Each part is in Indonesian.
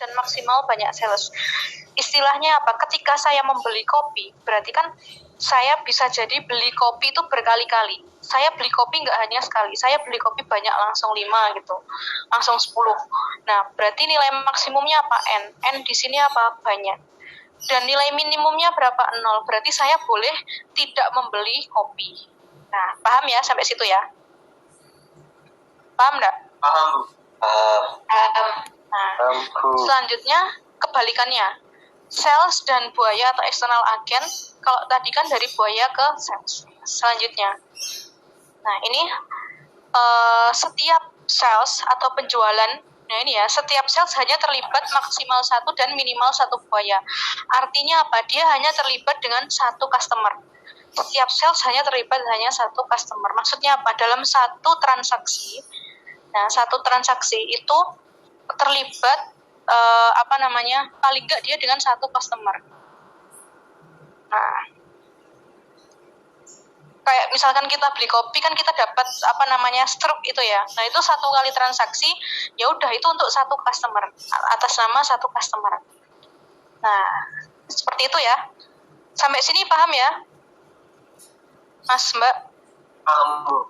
dan maksimal banyak sales. Istilahnya apa? Ketika saya membeli kopi, berarti kan saya bisa jadi beli kopi itu berkali-kali. Saya beli kopi nggak hanya sekali, saya beli kopi banyak, langsung 5 gitu, langsung 10. Nah, berarti nilai maksimumnya apa? N di sini apa? Banyak. Dan nilai minimumnya berapa? 0. Berarti saya boleh tidak membeli kopi. Nah, paham ya sampai situ ya? Paham nggak? Paham, Bu. Paham. Nah, selanjutnya kebalikannya. Sales dan buaya atau external agen, kalau tadi kan dari buaya ke sales. Selanjutnya, nah ini setiap sales atau penjualan, nah ini ya, setiap sales hanya terlibat maksimal 1 dan minimal 1 buaya. Artinya apa? Dia hanya terlibat dengan 1 customer. Setiap sales hanya terlibat hanya 1 customer. Maksudnya apa? Dalam satu transaksi, nah satu transaksi itu terlibat paling nggak dia dengan 1 customer. Nah, kayak misalkan kita beli kopi kan kita dapat struk itu ya. Nah, itu 1 kali transaksi, ya udah itu untuk 1 customer, atas nama 1 customer. Nah, seperti itu ya. Sampai sini paham ya? Mas, Mbak? Paham, Bu.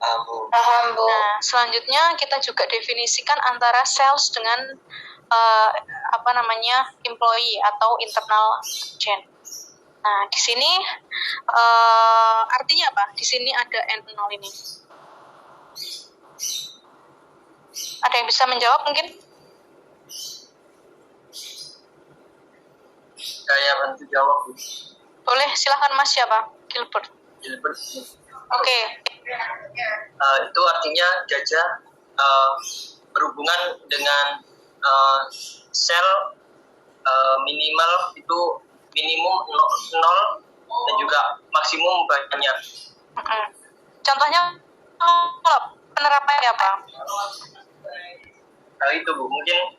Paham, Bu. Nah, selanjutnya kita juga definisikan antara sales dengan employee atau internal agent. Nah, di sini artinya apa? Di sini ada N0 ini. Ada yang bisa menjawab mungkin? Saya bantu jawab, Bu. Boleh, silakan Mas, siapa? Gilbert. Oke. Itu artinya gajah berhubungan dengan sel minimal itu minimum 0 dan juga maksimum banyak. Contohnya penerapannya apa? Itu, Bu, mungkin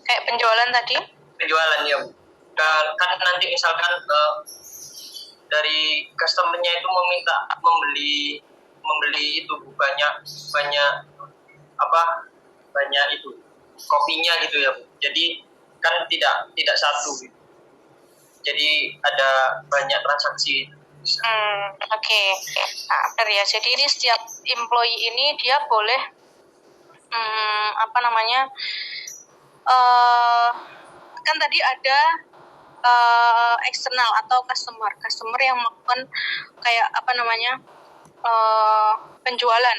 kayak penjualan tadi? Penjualan ya, Bu. Kan nanti misalkan dari customer-nya itu meminta membeli itu, Bu, banyak itu kopinya gitu ya, Bu. Jadi kan tidak satu gitu. Jadi ada banyak transaksi. Oke. Nah, benar ya. Jadi ini setiap employee ini dia boleh kan tadi ada eksternal atau customer yang melakukan kayak penjualan.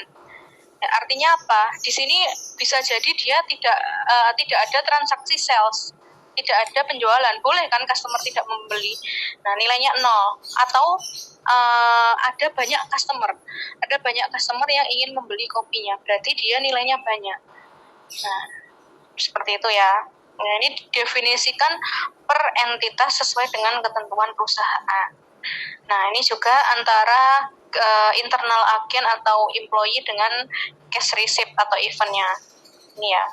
Ya, artinya apa? Di sini bisa jadi dia tidak ada transaksi sales, tidak ada penjualan. Boleh kan customer tidak membeli. Nah, nilainya 0. Atau ada banyak customer yang ingin membeli kopinya. Berarti dia nilainya banyak. Nah, seperti itu ya. Nah, ini didefinisikan per entitas sesuai dengan ketentuan perusahaan. Nah, ini juga antara internal agen atau employee dengan cash receipt atau eventnya. Ini ya.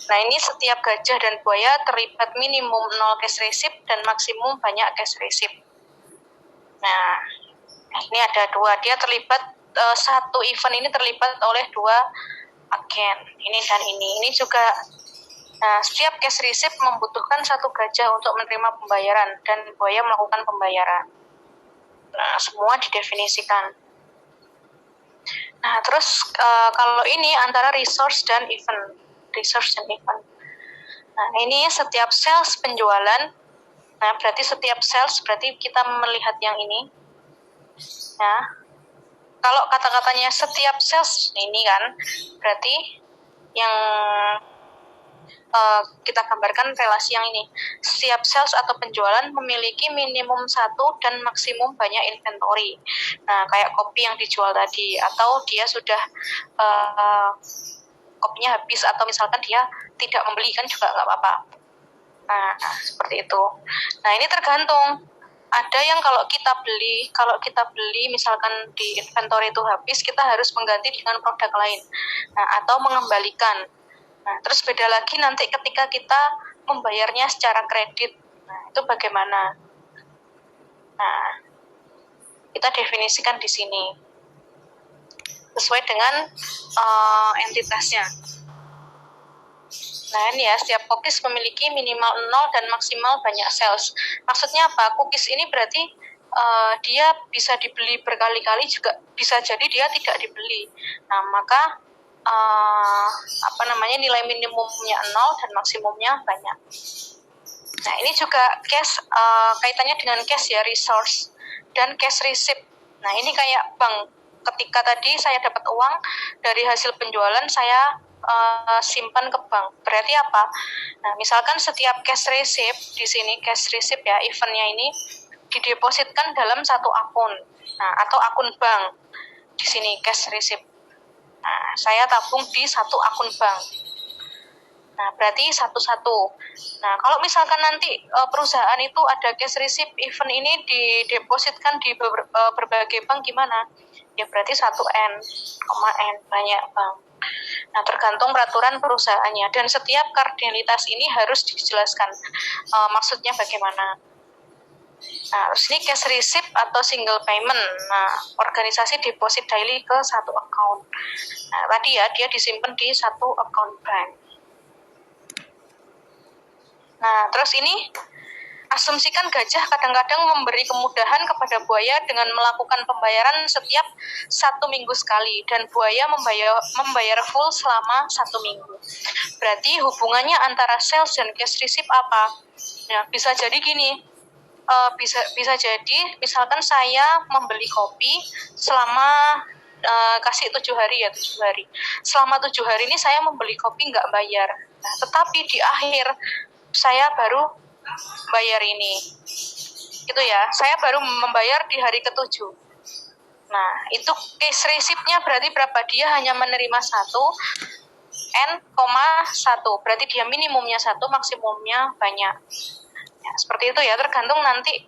Nah, ini setiap gajah dan buaya terlibat minimum 0 cash receipt dan maksimum banyak cash receipt. Nah, ini ada 2. Dia terlibat satu event ini terlibat oleh 2 agen. Ini dan ini. Ini juga setiap cash receipt membutuhkan 1 gajah untuk menerima pembayaran dan buaya melakukan pembayaran. Nah, semua didefinisikan. Nah, terus kalau ini antara resource dan event. Nah, ini setiap sales penjualan. Nah, berarti setiap sales berarti kita melihat yang ini. Nah, kalau kata-katanya setiap sales ini kan berarti yang kita gambarkan relasi yang ini. Setiap sales atau penjualan memiliki minimum 1 dan maksimum banyak inventory. Nah, kayak kopi yang dijual tadi, atau dia sudah kopinya habis, atau misalkan dia tidak membeli kan juga nggak apa-apa. Nah, seperti itu. Nah, ini tergantung. Ada yang kalau kita beli misalkan di inventory itu habis, kita harus mengganti dengan produk lain. Nah, atau mengembalikan. Nah, terus beda lagi nanti ketika kita membayarnya secara kredit. Nah, itu bagaimana? Nah, kita definisikan di sini sesuai dengan entitasnya. Nah ini ya, setiap cookies memiliki minimal 0 dan maksimal banyak cells. Maksudnya apa? Cookies ini berarti dia bisa dibeli berkali-kali, juga bisa jadi dia tidak dibeli. Nah maka nilai minimumnya 0 dan maksimumnya banyak. Nah ini juga cash, kaitannya dengan cash ya, resource dan cash receipt. Nah ini kayak bank. Ketika tadi saya dapat uang dari hasil penjualan, saya simpan ke bank. Berarti apa? Nah, misalkan setiap cash receipt di sini, cash receipt ya, eventnya ini didepositkan dalam satu akun. Nah, atau akun bank. Di sini cash receipt. Nah, saya tabung di satu akun bank. Nah, berarti satu-satu. Nah, kalau misalkan nanti perusahaan itu ada cash receipt event ini didepositkan di berbagai bank, gimana? Ya berarti 1N, N, banyak bank. Nah, tergantung peraturan perusahaannya. Dan setiap kardinalitas ini harus dijelaskan maksudnya bagaimana. Nah, terus ini cash receipt atau single payment. Nah, organisasi deposit daily ke satu account. Nah, tadi ya, dia disimpan di satu account bank. Nah, terus ini asumsikan gajah kadang-kadang memberi kemudahan kepada buaya dengan melakukan pembayaran setiap 1 minggu sekali, dan buaya membayar full selama 1 minggu. Berarti hubungannya antara sales dan cash receipt apa? Ya, bisa jadi gini, bisa jadi misalkan saya membeli kopi selama kasih 7 hari ya, 7 hari. Selama 7 hari ini saya membeli kopi nggak bayar. Nah, tetapi di akhir saya baru bayar ini, gitu ya, saya baru membayar di hari ke-7. Nah, itu cash receipt-nya berarti berapa? Dia hanya menerima 1, berarti dia minimumnya 1, maksimumnya banyak. Ya, seperti itu ya, tergantung nanti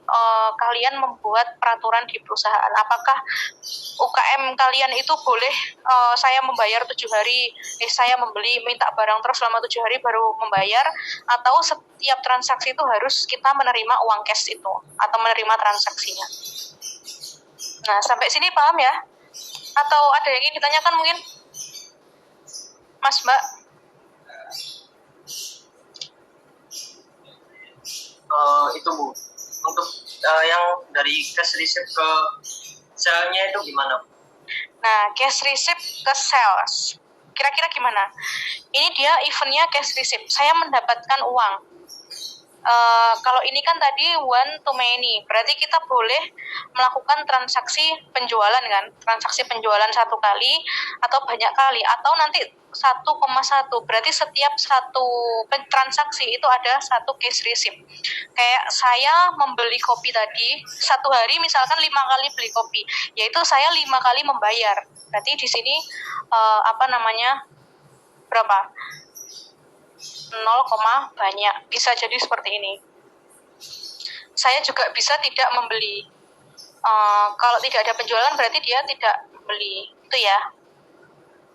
kalian membuat peraturan di perusahaan. Apakah UKM kalian itu boleh saya membayar 7 hari, saya minta barang terus selama 7 hari baru membayar, atau setiap transaksi itu harus kita menerima uang cash itu, atau menerima transaksinya. Nah, sampai sini paham ya? Atau ada yang ingin ditanyakan mungkin? Mas, Mbak? Itu Bu, untuk yang dari cash receipt ke sale-nya itu gimana? Nah, cash receipt ke sales, kira-kira gimana? Ini dia eventnya cash receipt, saya mendapatkan uang. Kalau ini kan tadi one to many, berarti kita boleh melakukan transaksi penjualan kan, transaksi penjualan 1 kali atau banyak kali, atau nanti 1,1, berarti setiap satu transaksi itu ada 1 cash receipt. Kayak saya membeli kopi tadi 1 hari misalkan 5 kali beli kopi, yaitu saya 5 kali membayar. Berarti di sini berapa? 0, banyak, bisa jadi seperti ini. Saya juga bisa tidak membeli. Kalau tidak ada penjualan berarti dia tidak beli, itu ya,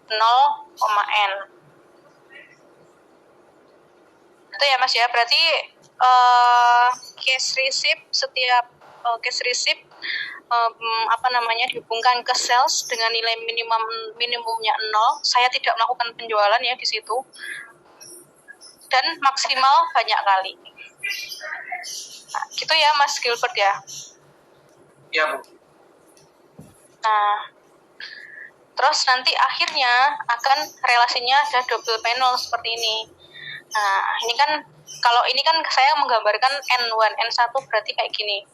0, N. Itu ya Mas ya, berarti cash receipt, setiap cash receipt dihubungkan ke sales dengan nilai minimumnya 0. Saya tidak melakukan penjualan ya di situ, dan maksimal banyak kali. Nah, gitu ya Mas Gilbert ya. Iya Bu. Nah, terus nanti akhirnya akan relasinya ada double panel seperti ini. Nah, ini kan, kalau ini kan saya menggambarkan N1, N1 berarti kayak gini.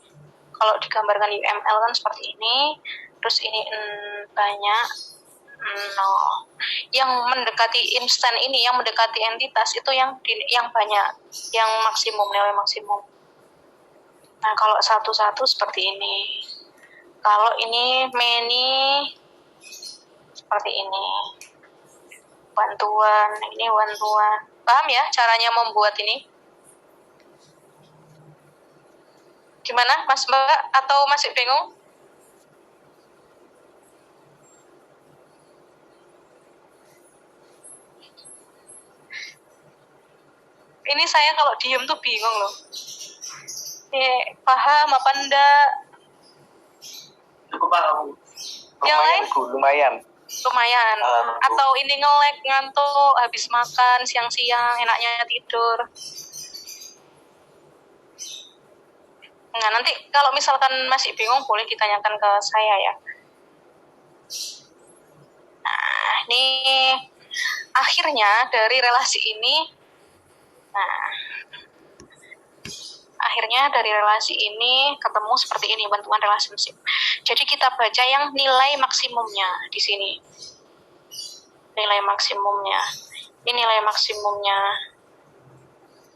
Kalau digambarkan UML kan seperti ini, terus ini banyak, yang mendekati instan ini, yang mendekati entitas itu yang banyak, yang maksimum, nilai maksimum. Nah, kalau satu-satu seperti ini. Kalau ini many seperti ini. Bantuan, ini bantuan. Paham ya caranya membuat ini? Gimana Mas Mbak, atau masih bingung? Ini saya kalau diem tuh bingung loh. Paham apa enggak? Cukup paham. Yang lain? Lumayan. lumayan. Atau ini nge-lag, ngantuk, habis makan siang-siang, enaknya tidur. Nah, nanti kalau misalkan masih bingung boleh ditanyakan ke saya ya. Nah, ini akhirnya dari relasi ini, ketemu seperti ini, bantuan relationship. Jadi kita baca yang nilai maksimumnya di sini. Nilai maksimumnya. Ini nilai maksimumnya.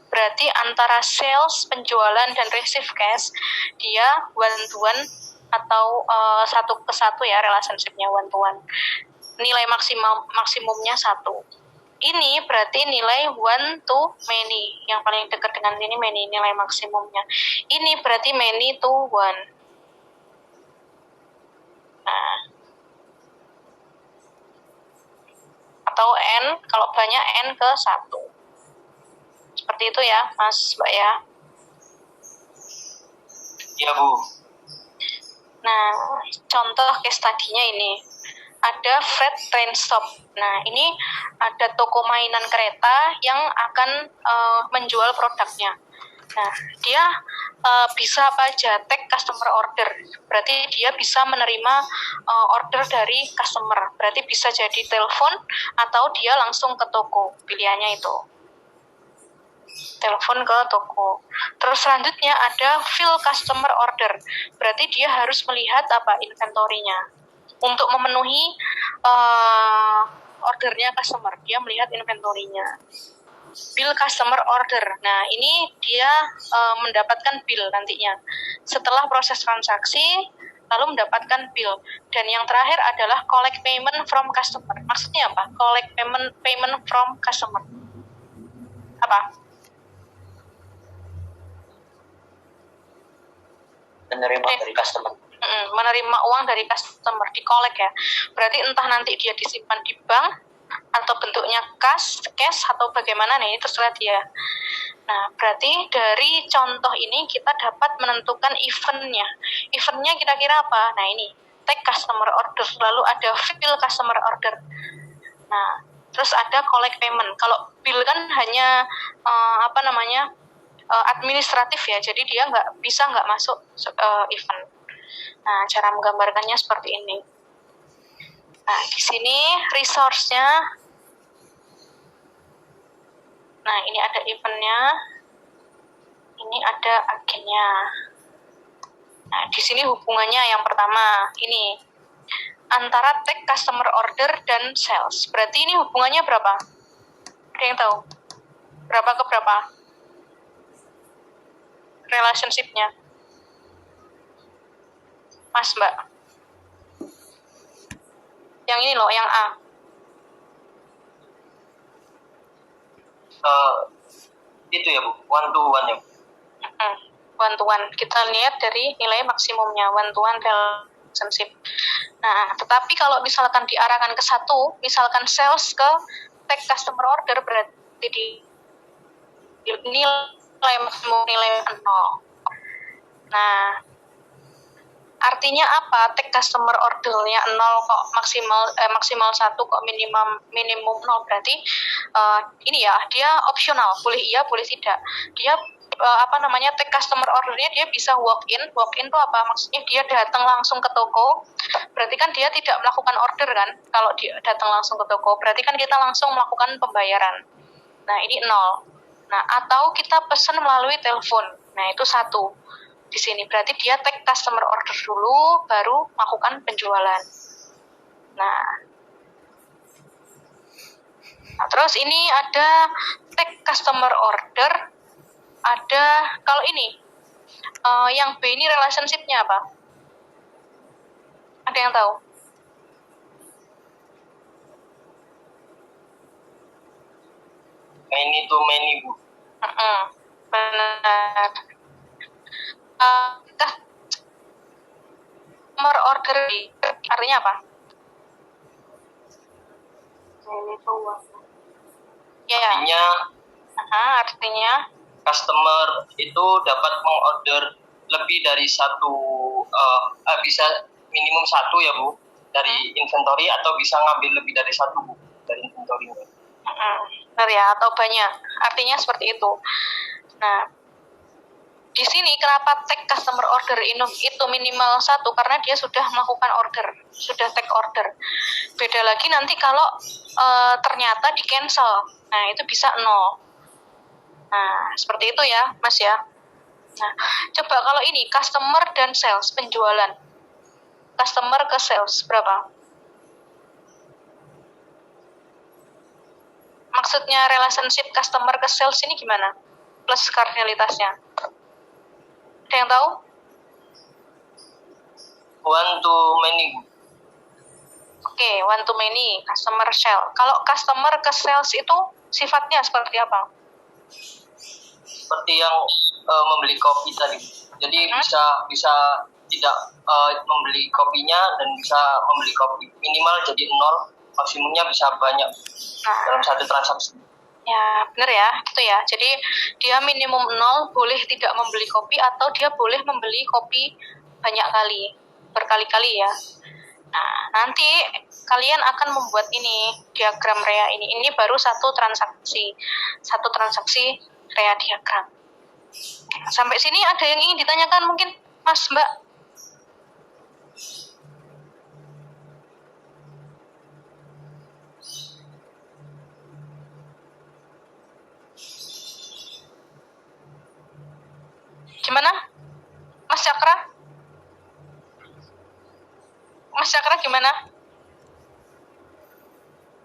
Berarti antara sales, penjualan, dan receive cash, dia one-to-one atau satu ke satu ya, relationship-nya one-to-one. Nilai maksimumnya 1. Ini berarti nilai one to many. Yang paling dekat dengan ini many, nilai maksimumnya. Ini berarti many to one. Nah. Atau n, kalau banyak n ke 1. Seperti itu ya, Mas, Mbak ya. Iya, Bu. Nah, contoh case tadinya ini. Ada Fred Train Stop. Nah, ini ada toko mainan kereta yang akan menjual produknya. Nah, dia bisa apa aja, take customer order. Berarti dia bisa menerima order dari customer. Berarti bisa jadi telepon atau dia langsung ke toko. Pilihannya itu. Telepon ke toko. Terus selanjutnya ada fill customer order. Berarti dia harus melihat apa inventory-nya. Untuk memenuhi ordernya customer, dia melihat inventory-nya. Bill customer order. Nah, ini dia mendapatkan bill nantinya. Setelah proses transaksi, lalu mendapatkan bill. Dan yang terakhir adalah collect payment from customer. Maksudnya apa? Collect payment from customer. Apa? Menerima dari customer. Menerima uang dari customer, di-collect ya. Berarti entah nanti dia disimpan di bank atau bentuknya cash atau bagaimana nih, terserah dia. Nah, berarti dari contoh ini kita dapat menentukan eventnya. Eventnya kira-kira apa? Nah, ini take customer order, lalu ada fill customer order. Nah, terus ada collect payment. Kalau bill kan hanya administratif ya, jadi dia nggak masuk event. Nah, cara menggambarkannya seperti ini. Nah, di sini resource-nya. Nah, ini ada event-nya. Ini ada agennya. Nah, di sini hubungannya yang pertama, ini. Antara take customer order dan sales. Berarti ini hubungannya berapa? Ada yang tahu? Berapa ke berapa? Relationship-nya. Mas, Mbak. Yang ini loh, yang A. Itu ya, Bu. One to one ya, Bu. One to one. Kita lihat dari nilai maksimumnya, one to one relationship. Nah, tetapi kalau misalkan diarahkan ke satu, misalkan sales ke take customer order, berarti di nilai maksimum nilai 0. Nah, artinya apa? Take customer ordernya 0 kok maksimal 1 kok minimum 0, berarti ini ya, dia opsional, boleh iya boleh tidak. Dia take customer ordernya dia bisa walk in itu apa? Maksudnya dia datang langsung ke toko, berarti kan dia tidak melakukan order kan. Kalau dia datang langsung ke toko, berarti kan kita langsung melakukan pembayaran. Nah, ini 0. Nah, atau kita pesan melalui telepon. Nah, itu 1. Di sini berarti dia take customer order dulu, baru melakukan penjualan. Nah, terus ini ada take customer order, ada kalau ini yang B ini relationship-nya apa? Ada yang tahu? Many to many, Bu. Benar. Customer order artinya apa? Artinya customer itu dapat mengorder lebih dari satu, bisa minimum 1 ya, Bu. dari inventory atau bisa ngambil lebih dari satu Bu dari inventory. Benar ya, atau banyak. Artinya seperti itu. Nah, di sini kenapa tag customer order itu minimal 1, karena dia sudah melakukan order, sudah tag order. Beda lagi nanti kalau ternyata di cancel, nah itu bisa 0. Nah seperti itu ya Mas ya. Nah coba kalau ini customer dan sales, penjualan customer ke sales berapa? Maksudnya relationship customer ke sales ini gimana? Plus kardinalitasnya. Ada yang tahu? One to many. Oke, one to many, customer sale. Kalau customer ke sales itu sifatnya seperti apa? Seperti yang membeli kopi tadi. Jadi bisa tidak membeli kopinya dan bisa membeli kopi minimal jadi 0, maksimumnya bisa banyak dalam satu transaksi. Ya, benar ya, gitu ya. Jadi dia minimum 0, boleh tidak membeli kopi atau dia boleh membeli kopi banyak kali, berkali-kali ya. Nah, nanti kalian akan membuat ini, diagram REA ini. Ini baru satu transaksi REA diagram. Sampai sini ada yang ingin ditanyakan mungkin, Mas, Mbak? Gimana? Mas Cakra? Mas Cakra gimana?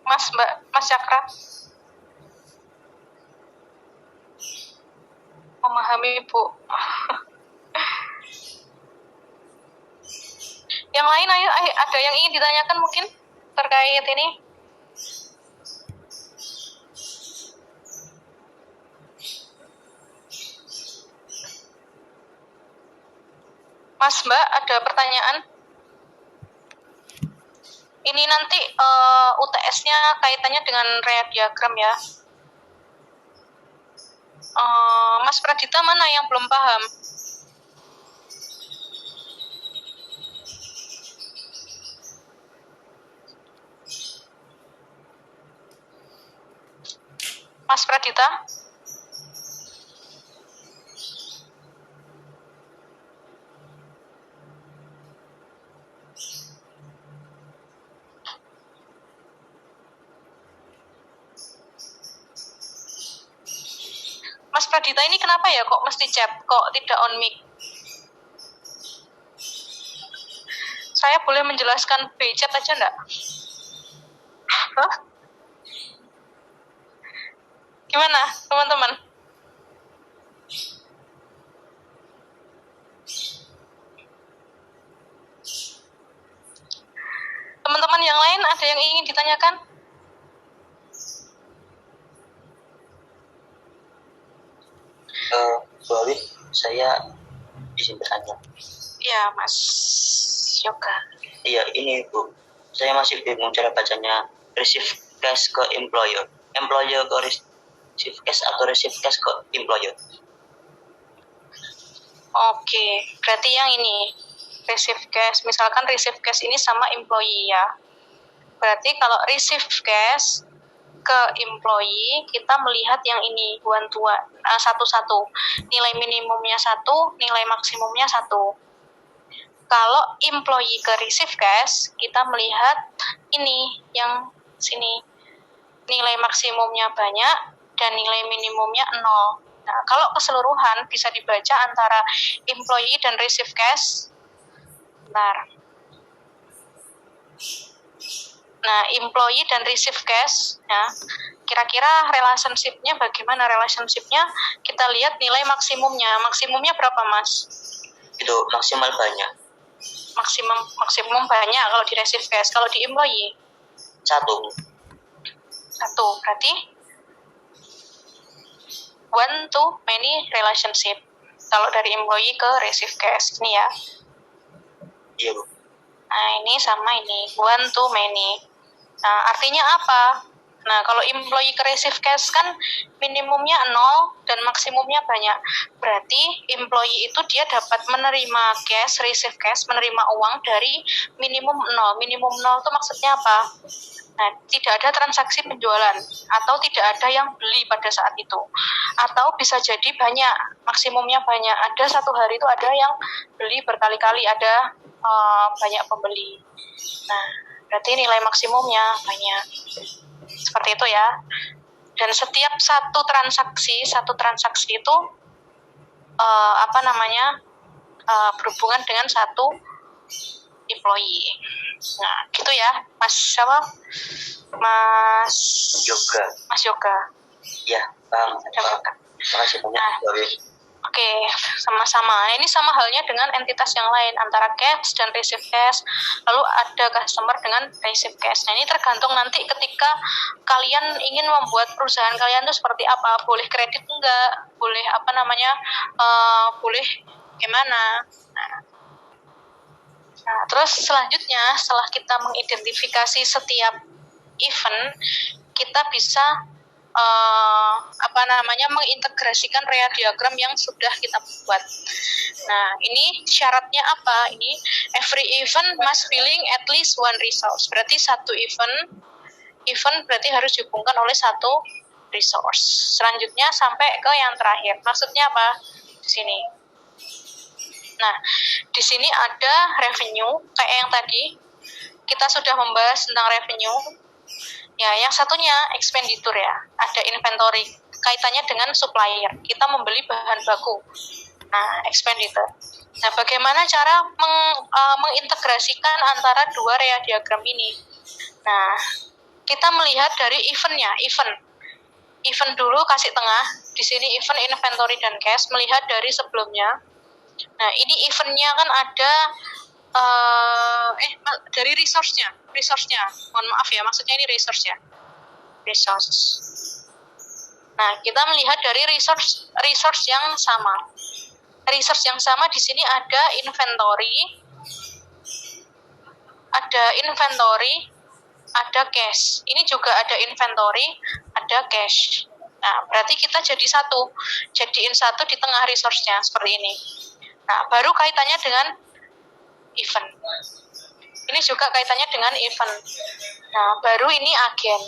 Mas, Mbak, Mas Cakra? Memahami, Bu. Yang lain, ayo, ada yang ingin ditanyakan mungkin terkait ini? Mas, Mbak, ada pertanyaan? Ini nanti UTS-nya kaitannya dengan REA diagram ya. Mas Pradita mana yang belum paham? Mas Pradita? Mas Pradita ini kenapa ya kok mesti chat, kok tidak on mic? Saya boleh menjelaskan by chat aja enggak? Hah? Gimana teman-teman? Teman-teman yang lain ada yang ingin ditanyakan? Sorry, saya izin bertanya. Ya, Mas Yoga. Iya, ini Bu. Saya masih bingung cara bacanya receive cash ke employer ke receive cash atau receive cash ke employer. Oke, berarti yang ini receive cash. Misalkan receive cash ini sama employee ya. Berarti kalau receive cash ke employee, kita melihat yang ini satu-satu. Nilai minimumnya 1, nilai maksimumnya 1. Kalau employee ke receive cash, kita melihat ini yang sini. Nilai maksimumnya banyak dan nilai minimumnya 0. Nah, kalau keseluruhan bisa dibaca antara employee dan receive cash. Bentar. Nah, employee dan receive cash, ya, kira-kira relationship-nya bagaimana? Relationship-nya kita lihat nilai maksimumnya. Maksimumnya berapa, Mas? Itu maksimal banyak. Maksimum banyak kalau di receive cash. Kalau di employee? 1. Berarti one to many relationship. Kalau dari employee ke receive cash. Ini ya. Iya, Bu. Nah, ini sama ini. One to many. Nah, artinya apa? Nah, kalau employee ke receive cash kan minimumnya 0 dan maksimumnya banyak. Berarti employee itu dia dapat menerima cash, receive cash, menerima uang dari minimum 0. Minimum 0 itu maksudnya apa? Nah, tidak ada transaksi penjualan atau tidak ada yang beli pada saat itu. Atau bisa jadi banyak, maksimumnya banyak. Ada satu hari itu ada yang beli berkali-kali, ada banyak pembeli. Nah, berarti nilai maksimumnya banyak. Seperti itu ya. Dan setiap satu transaksi itu berhubungan dengan satu employee. Nah, gitu ya, Mas siapa? Mas Yoga. Ya, paham. Terima kasih banyak. Oke, sama-sama. Ini sama halnya dengan entitas yang lain, antara cash dan receive cash. Lalu ada customer dengan receive cash. Nah, ini tergantung nanti ketika kalian ingin membuat perusahaan kalian itu seperti apa. Boleh kredit enggak? Boleh boleh gimana? Nah, terus selanjutnya setelah kita mengidentifikasi setiap event, kita bisa mengintegrasikan rea diagram yang sudah kita buat. Nah, ini syaratnya apa? Ini every event must filling at least one resource. Berarti satu event berarti harus dihubungkan oleh satu resource. Selanjutnya sampai ke yang terakhir. Maksudnya apa? Di sini. Nah, di sini ada revenue, kayak yang tadi kita sudah membahas tentang revenue. Ya, yang satunya expenditure ya, ada inventory, kaitannya dengan supplier. Kita membeli bahan baku. Nah, expenditure. Nah, bagaimana cara mengintegrasikan antara dua rea diagram ini? Nah, kita melihat dari eventnya, event dulu kasih tengah. Di sini event inventory dan cash, melihat dari sebelumnya. Nah, ini eventnya kan ada dari resource-nya. Mohon maaf ya, maksudnya ini resource. Nah, kita melihat dari resource yang sama. Resource yang sama di sini ada inventory, ada cash. Ini juga ada inventory, ada cash. Nah, berarti kita jadiin satu di tengah resource-nya seperti ini. Nah, baru kaitannya dengan event. Ini juga kaitannya dengan event. Nah, baru ini agen.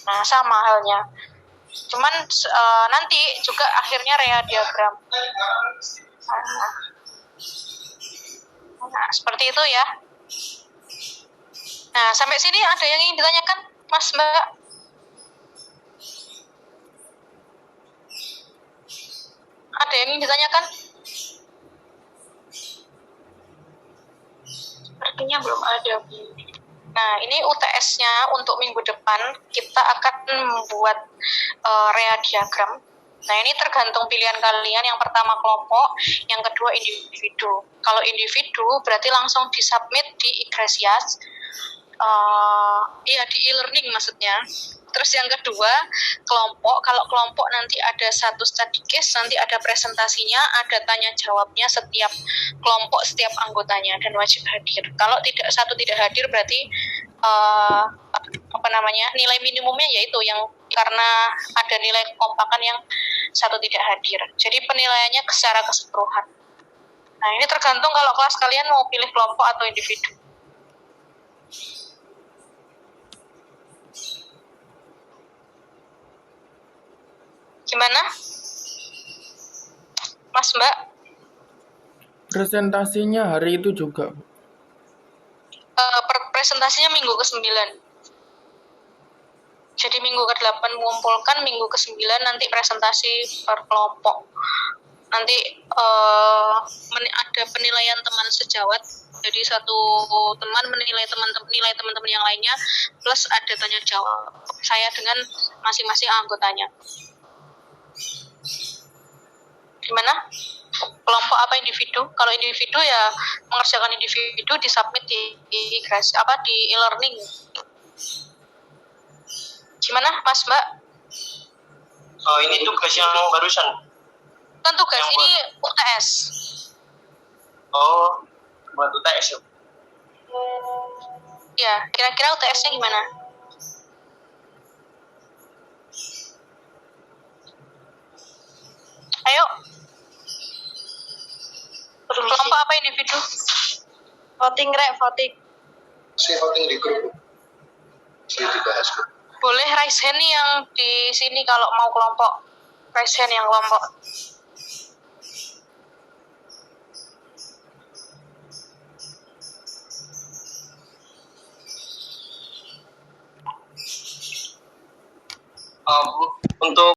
Nah, sama halnya. Cuman nanti juga akhirnya rea diagram. Nah, seperti itu ya. Nah, sampai sini ada yang ingin ditanyakan, Mas, Mbak? Ada yang ingin ditanyakan? Sepertinya belum ada. Nah, ini UTS-nya untuk minggu depan kita akan membuat rea diagram. Nah, ini tergantung pilihan kalian. Yang pertama kelompok, yang kedua individu. Kalau individu berarti langsung disubmit di Igresias. Di e-learning maksudnya. Terus yang kedua, kelompok. Kalau kelompok nanti ada satu study case, nanti ada presentasinya, ada tanya jawabnya setiap kelompok, setiap anggotanya, dan wajib hadir. Kalau satu tidak hadir berarti nilai minimumnya yaitu yang karena ada nilai kekompakan yang satu tidak hadir. Jadi penilaiannya secara keseluruhan. Nah, ini tergantung kalau kelas kalian mau pilih kelompok atau individu. Gimana? Mas, Mbak? Presentasinya hari itu juga. Presentasinya minggu ke-9. Jadi minggu ke-8 mengumpulkan, minggu ke-9 nanti presentasi per kelompok. Nanti ada penilaian teman sejawat. Jadi satu teman menilai teman-teman yang lainnya, plus ada tanya jawab saya dengan masing-masing anggotanya. Gimana? Kelompok apa individu? Kalau individu ya mengerjakan individu disubmit di e-learning. Gimana, Mas, Mbak? Oh, ini tugas yang barusan. Kan tugas ini UTS. Oh, buat UTS ya? Ya, kira-kira UTS-nya gimana? Voting rek, voting. Si voting di grup. Si dibahas. Boleh raise hand nih yang di sini kalau mau kelompok. Raise hand yang kelompok. Untuk